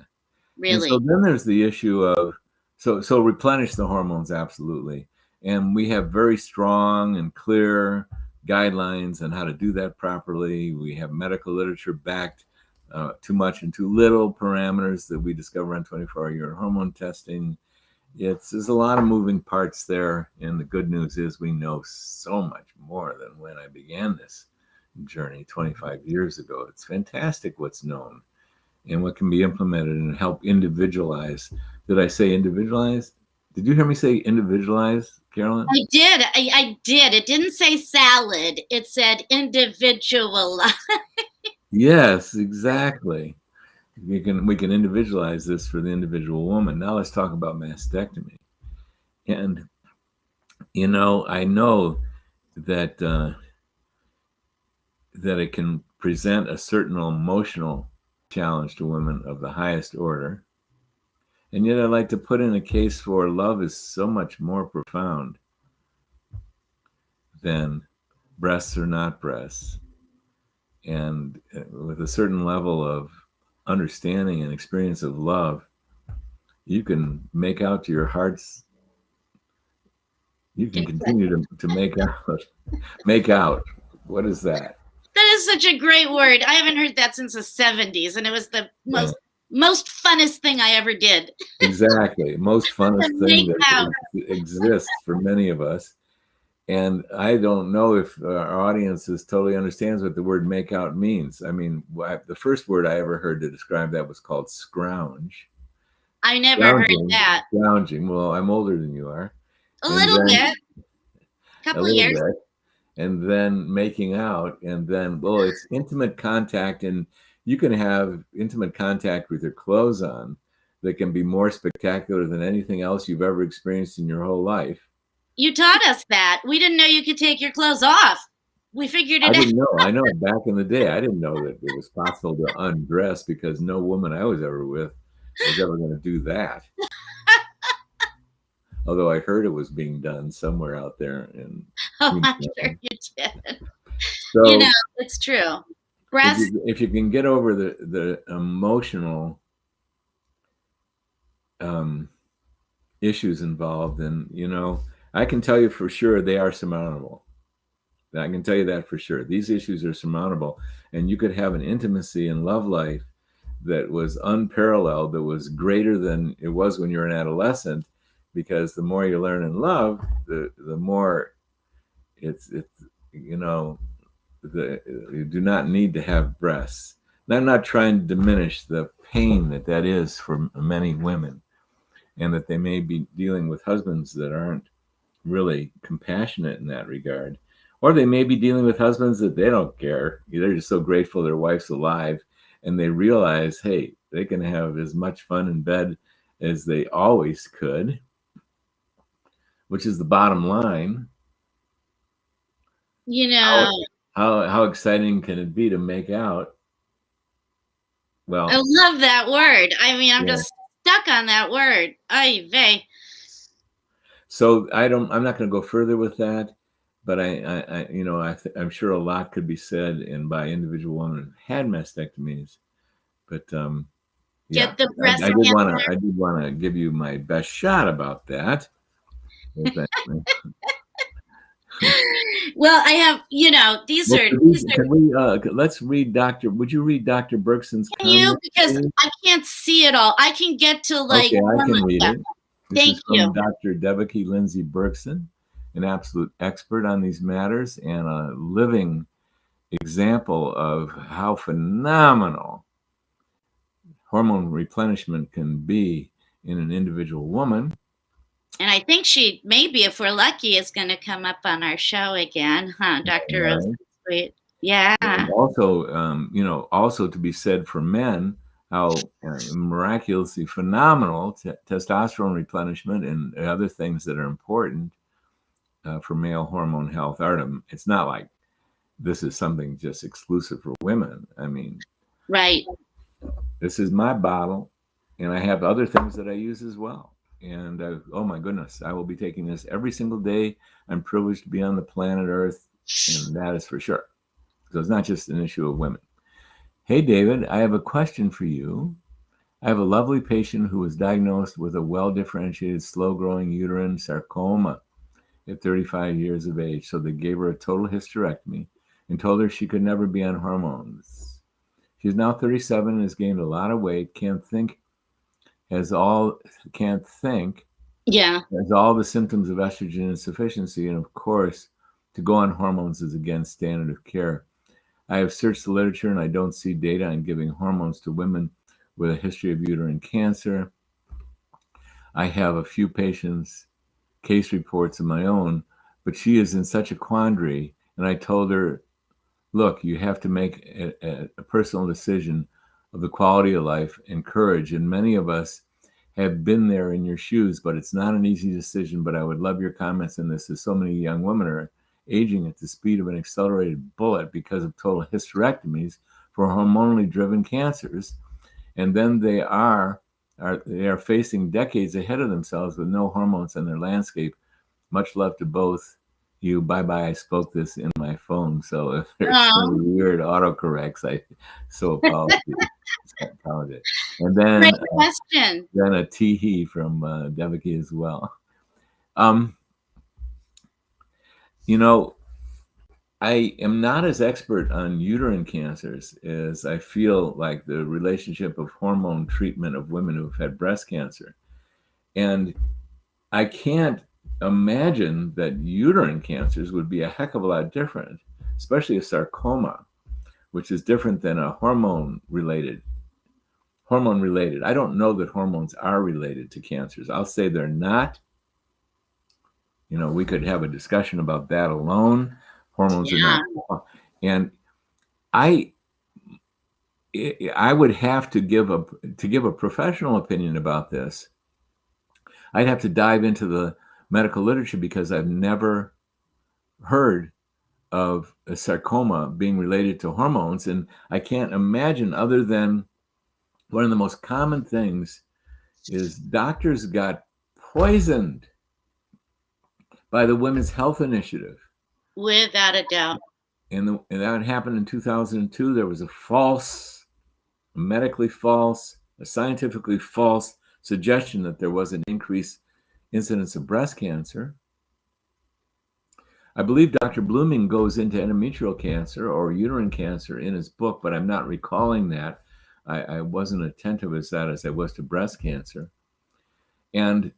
Really. And so then there's the issue of, so replenish the hormones, absolutely. And we have very strong and clear guidelines on how to do that properly. We have medical literature backed too much and too little parameters that we discover on 24-hour hormone testing. There's a lot of moving parts there. And the good news is we know so much more than when I began this journey 25 years ago. It's fantastic what's known and what can be implemented and help individualize. Did I say individualize? Did you hear me say individualize, Carolyn? I did. I did. It didn't say salad. It said individualize. Yes, exactly. We can individualize this for the individual woman. Now let's talk about mastectomy. And I know that that it can present a certain emotional challenge to women of the highest order. And yet I'd like to put in a case for love is so much more profound than breasts or not breasts. And with a certain level of understanding and experience of love, you can make out to your heart's, you can continue to make out. What is that? That is such a great word. I haven't heard that since the 70s, and it was the most funnest thing I ever did. Exactly. Most funnest thing that exists for many of us. And I don't know if our audience totally understands what the word make out means. I mean, the first word I ever heard to describe that was called scrounge. I never heard that. Scrounging. Well, I'm older than you are. A little bit. Couple years. Bit. And then making out, and then, well, it's intimate contact, and you can have intimate contact with your clothes on that can be more spectacular than anything else you've ever experienced in your whole life. You taught us that. We didn't know you could take your clothes off. We figured it out. I didn't know. I know back in the day, I didn't know that it was possible to undress, because no woman I was ever with was ever going to do that. Although I heard it was being done somewhere out there. I'm sure you did. So, it's true. If you can get over the emotional issues involved, then, I can tell you for sure they are surmountable. I can tell you that for sure. These issues are surmountable, and you could have an intimacy and love life that was unparalleled, that was greater than it was when you're an adolescent, because the more you learn and love, the more you do not need to have breasts. I'm not trying to diminish the pain that is for many women, and that they may be dealing with husbands that aren't really compassionate in that regard. Or they may be dealing with husbands that they don't care. They're just so grateful their wife's alive, and they realize, hey, they can have as much fun in bed as they always could, which is the bottom line. You know, How exciting can it be to make out? Well, I love that word. I mean, I'm yeah. just stuck on that word. Ay vey. So I'm not going to go further with that, but I'm sure a lot could be said and by individual women who had mastectomies. But yeah, Get the breast I cancer. did want to give you my best shot about that. Well, I have, these Well, are can we let's read would you read Dr. Bergson's can you, comment, because please? I can't see it all. I can get to like Okay, I can read it. This Thank is from you. Dr. Devaki Lindsay Bergson, an absolute expert on these matters and a living example of how phenomenal hormone replenishment can be in an individual woman. And I think she maybe, if we're lucky, is going to come up on our show again, huh, Dr. Right. Rosensweet? Yeah. And also, also to be said for men, how miraculously phenomenal testosterone replenishment and other things that are important for male hormone health are. It's not like this is something just exclusive for women. I mean, Right. this is my bottle, and I have other things that I use as well. And oh my goodness, I will be taking this every single day. I'm privileged to be on the planet Earth, and that is for sure. So it's not just an issue of women. Hey, David, I have a question for you. I have a lovely patient who was diagnosed with a well-differentiated, slow-growing uterine sarcoma at 35 years of age. So they gave her a total hysterectomy and told her she could never be on hormones. She's now 37 and has gained a lot of weight, can't think, has all the symptoms of estrogen insufficiency. And of course, to go on hormones is against standard of care. I have searched the literature and I don't see data on giving hormones to women with a history of uterine cancer. I have a few patients' case reports of my own, but she is in such a quandary. And I told her, look, you have to make a personal decision of the quality of life and courage. And many of us have been there in your shoes, but it's not an easy decision. But I would love your comments on this, as so many young women are aging at the speed of an accelerated bullet because of total hysterectomies for hormonally driven cancers. And then they are facing decades ahead of themselves with no hormones in their landscape. Much love to both you. Bye-bye. I spoke this in my phone, so if there's any weird autocorrects, I so apologize. And then Great question. Then a tee from Devaki as well. I am not as expert on uterine cancers as I feel like the relationship of hormone treatment of women who've had breast cancer. And I can't imagine that uterine cancers would be a heck of a lot different, especially a sarcoma, which is different than a hormone related. I don't know that hormones are related to cancers. I'll say they're not. We could have a discussion about that alone. Hormones are not. And I would have to give a professional opinion about this. I'd have to dive into the medical literature because I've never heard of a sarcoma being related to hormones. And I can't imagine, other than one of the most common things is doctors got poisoned by the Women's Health Initiative. Without a doubt. And that happened in 2002. There was a medically false, a scientifically false suggestion that there was an increased incidence of breast cancer. I believe Dr. Blooming goes into endometrial cancer or uterine cancer in his book, but I'm not recalling that. I wasn't attentive as I was to breast cancer. And,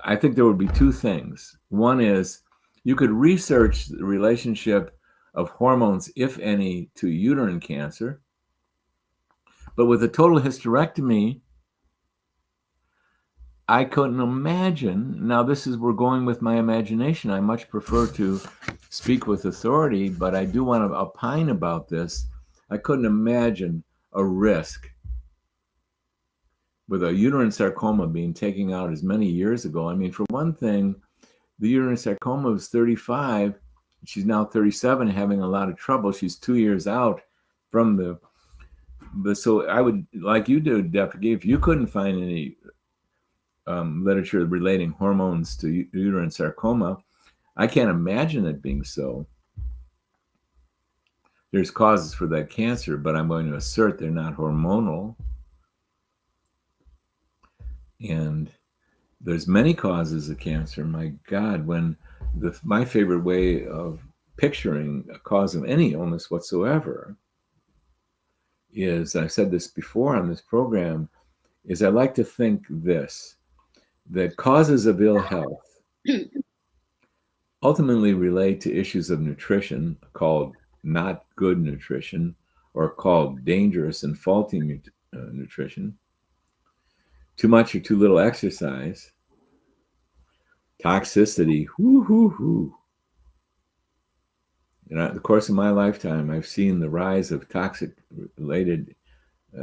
I think there would be two things. One is you could research the relationship of hormones, if any, to uterine cancer. But with a total hysterectomy, I couldn't imagine. Now, we're going with my imagination. I much prefer to speak with authority, but I do want to opine about this. I couldn't imagine a risk with a uterine sarcoma being taken out as many years ago. I mean, for one thing, the uterine sarcoma was 35. She's now 37, having a lot of trouble. She's 2 years out from so I would, like you do, Deputy, if you couldn't find any literature relating hormones to uterine sarcoma, I can't imagine it being so. There's causes for that cancer, but I'm going to assert they're not hormonal. And there's many causes of cancer. My God, my favorite way of picturing a cause of any illness whatsoever is, I've said this before on this program, is I like to think that causes of ill health ultimately relate to issues of nutrition called not good nutrition, or called dangerous and faulty nutrition, too much or too little exercise, toxicity, In the course of my lifetime, I've seen the rise of toxic-related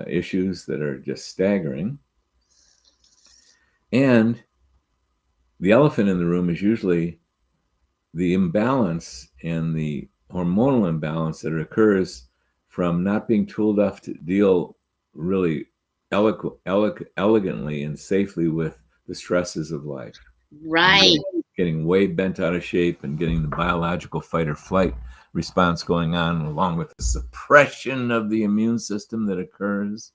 issues that are just staggering. And the elephant in the room is usually the imbalance and the hormonal imbalance that occurs from not being tooled enough to deal really elegantly and safely with the stresses of life. Right. Getting way bent out of shape and getting the biological fight or flight response going on, along with the suppression of the immune system that occurs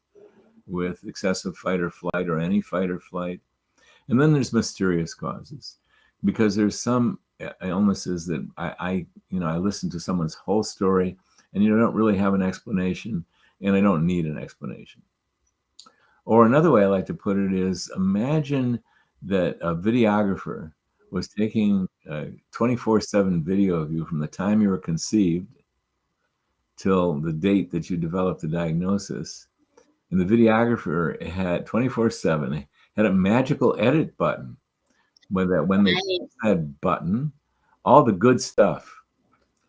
with excessive fight or flight or any fight or flight. And then there's mysterious causes, because there's some illnesses that I listen to someone's whole story and you don't really have an explanation, and I don't need an explanation. Or another way I like to put it is, imagine that a videographer was taking a 24/7 video of you from the time you were conceived till the date that you developed the diagnosis. And the videographer had 24/7 had a magical edit button. When they press that button, all the good stuff,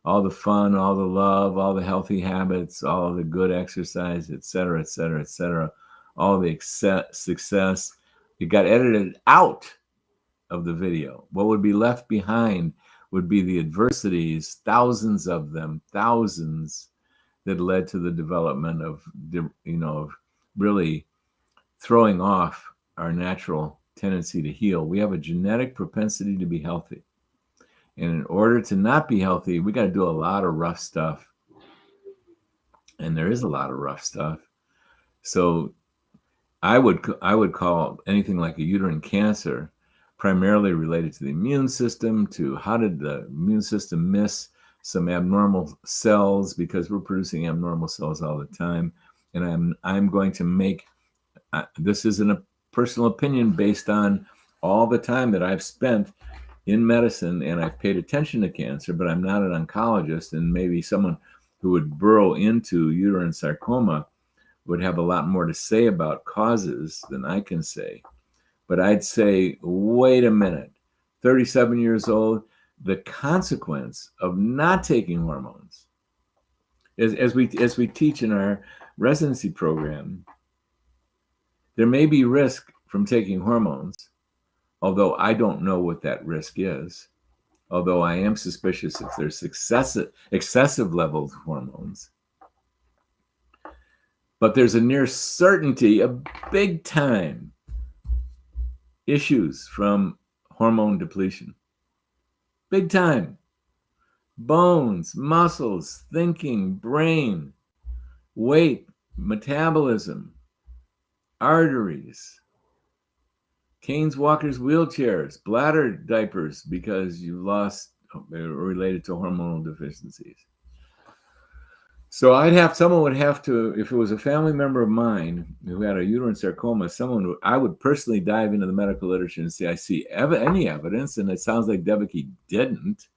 all the fun, all the love, all the healthy habits, all the good exercise, et cetera, et cetera, et cetera, all the success, it got edited out of the video. What would be left behind would be the adversities, thousands of them, thousands, that led to the development of really throwing off our natural tendency to heal. We have a genetic propensity to be healthy. And in order to not be healthy, we got to do a lot of rough stuff. And there is a lot of rough stuff. So I would call anything like a uterine cancer primarily related to the immune system, to how did the immune system miss some abnormal cells, because we're producing abnormal cells all the time. And I'm going to make, this isn't a personal opinion based on all the time that I've spent in medicine, and I've paid attention to cancer, but I'm not an oncologist, and maybe someone who would burrow into uterine sarcoma would have a lot more to say about causes than I can say. But I'd say, wait a minute, 37 years old, the consequence of not taking hormones, as we teach in our residency program, there may be risk from taking hormones, although I don't know what that risk is, although I am suspicious if there's excessive levels of hormones. But there's a near certainty of big time issues from hormone depletion. Big time. Bones, muscles, thinking, brain, weight, metabolism, arteries, canes, walkers, wheelchairs, bladder diapers, because you lost related to hormonal deficiencies. So someone would have to, if it was a family member of mine who had a uterine sarcoma, I would personally dive into the medical literature and say, I see any evidence, and it sounds like Devaki didn't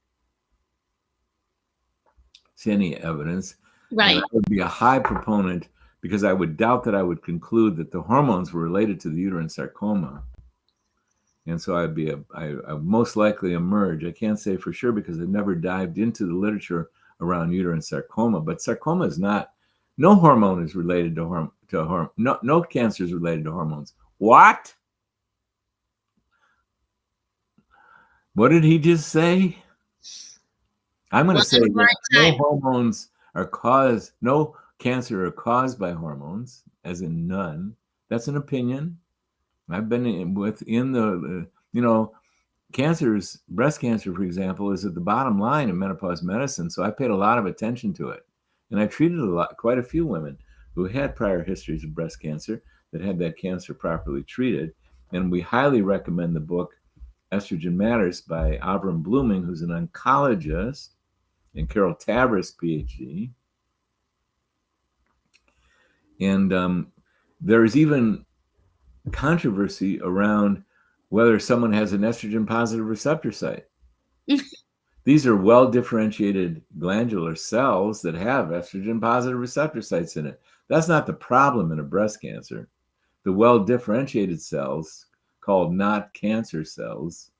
see any evidence. Right. And I would be a high proponent because I would doubt that I would conclude that the hormones were related to the uterine sarcoma. And so I would most likely emerge. I can't say for sure because I've never dived into the literature around uterine sarcoma, but sarcoma is not, no hormone is related to no cancer is related to hormones. What? What did he just say? I'm going to say that no hormones are caused, no cancer are caused by hormones, as in none. That's an opinion. I've been within the, cancers, breast cancer, for example, is at the bottom line in menopause medicine. So I paid a lot of attention to it. And I treated quite a few women who had prior histories of breast cancer that had that cancer properly treated. And we highly recommend the book Estrogen Matters by Avram Blooming, who's an oncologist, and Carol Tavris, PhD. And there's even controversy around whether someone has an estrogen positive receptor site. These are well differentiated glandular cells that have estrogen positive receptor sites in it. That's not the problem in a breast cancer. The well differentiated cells, called not cancer cells,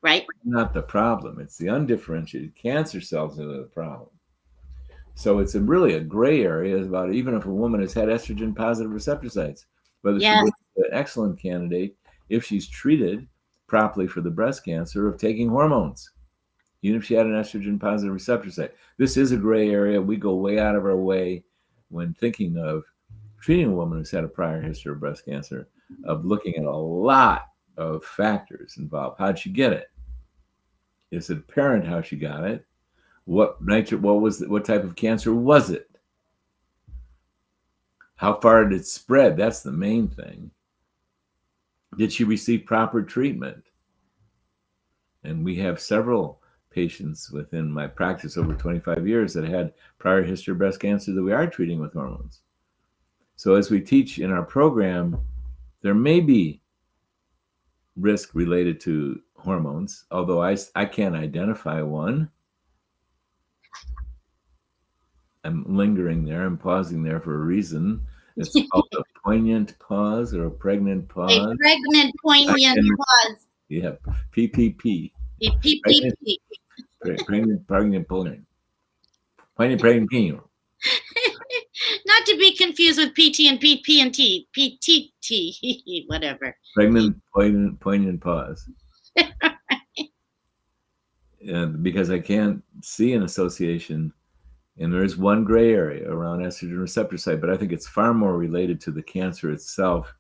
right, not the problem. It's the undifferentiated cancer cells that are the problem. So it's really a gray area about even if a woman has had estrogen positive receptor sites, whether she's an excellent candidate if she's treated properly for the breast cancer of taking hormones, even if she had an estrogen positive receptor site. This is a gray area. We go way out of our way when thinking of treating a woman who's had a prior history of breast cancer, of looking at a lot of factors involved. How'd she get it? Is it apparent how she got it? What type of cancer was it? How far did it spread? That's the main thing. Did she receive proper treatment? And we have several patients within my practice over 25 years that had prior history of breast cancer that we are treating with hormones. So as we teach in our program, there may be risk related to hormones, although I can't identify one. I'm lingering there. I'm pausing there for a reason. It's called a poignant pause or a pregnant pause. A pregnant poignant pause. Yeah, PPP. PPP. Pregnant poignant. Poignant pregnant. Not to be confused with PT and PP and T. PTT, whatever. Pregnant poignant pause. Because I can't see an association. And there is one gray area around estrogen receptor site, but I think it's far more related to the cancer itself.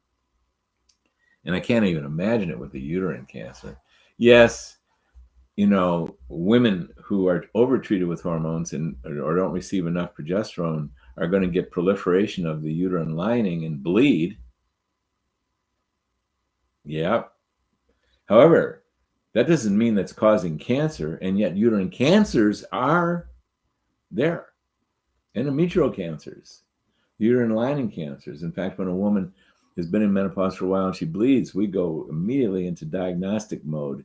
And I can't even imagine it with the uterine cancer. Yes, women who are overtreated with hormones or don't receive enough progesterone are going to get proliferation of the uterine lining and bleed. Yep. However, that doesn't mean that's causing cancer, and yet uterine cancers are there. Endometrial cancers, uterine lining cancers. In fact, when a woman has been in menopause for a while and she bleeds, we go immediately into diagnostic mode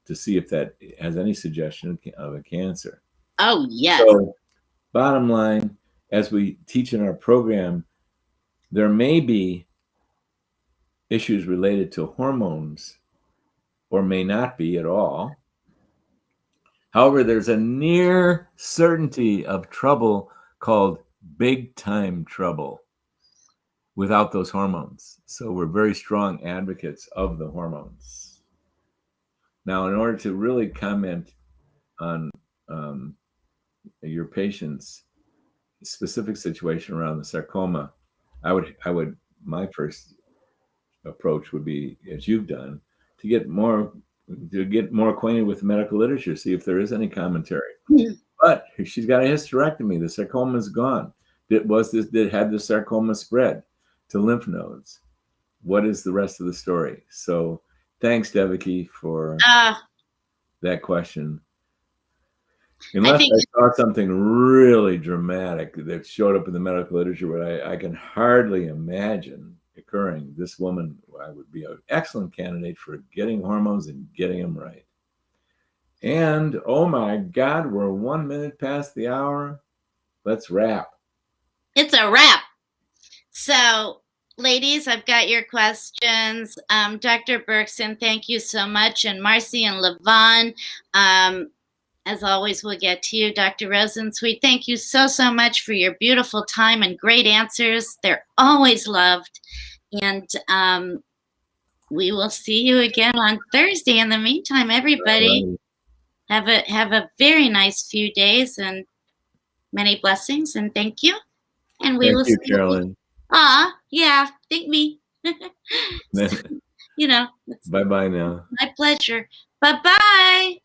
to see if that has any suggestion of a cancer. Oh, yes. So, bottom line, as we teach in our program, there may be issues related to hormones or may not be at all. However, there's a near certainty of trouble called big time trouble without those hormones. So we're very strong advocates of the hormones. Now, in order to really comment on your patient's specific situation around the sarcoma, my first approach would be, as you've done, to get more acquainted with the medical literature, see if there is any commentary. Mm-hmm. But she's got a hysterectomy. The sarcoma is gone. Had the sarcoma spread to lymph nodes? What is the rest of the story? So thanks, Devaki, for that question. Unless I saw something really dramatic that showed up in the medical literature, but I can hardly imagine occurring. This woman, I would be an excellent candidate for getting hormones and getting them right. And oh my God, we're 1 minute past the hour. Let's wrap. It's a wrap. So, ladies, I've got your questions. Dr. Berkson, thank you so much. And Marcy and Levon, as always, we'll get to you. Dr. Rosensweet, thank you so, so much for your beautiful time and great answers. They're always loved. And we will see you again on Thursday. In the meantime, everybody, have a very nice few days and many blessings. And thank you. And we will Thank you, see you. Carolyn. Yeah, thank me. You know, Bye-bye now. my pleasure. Bye-bye.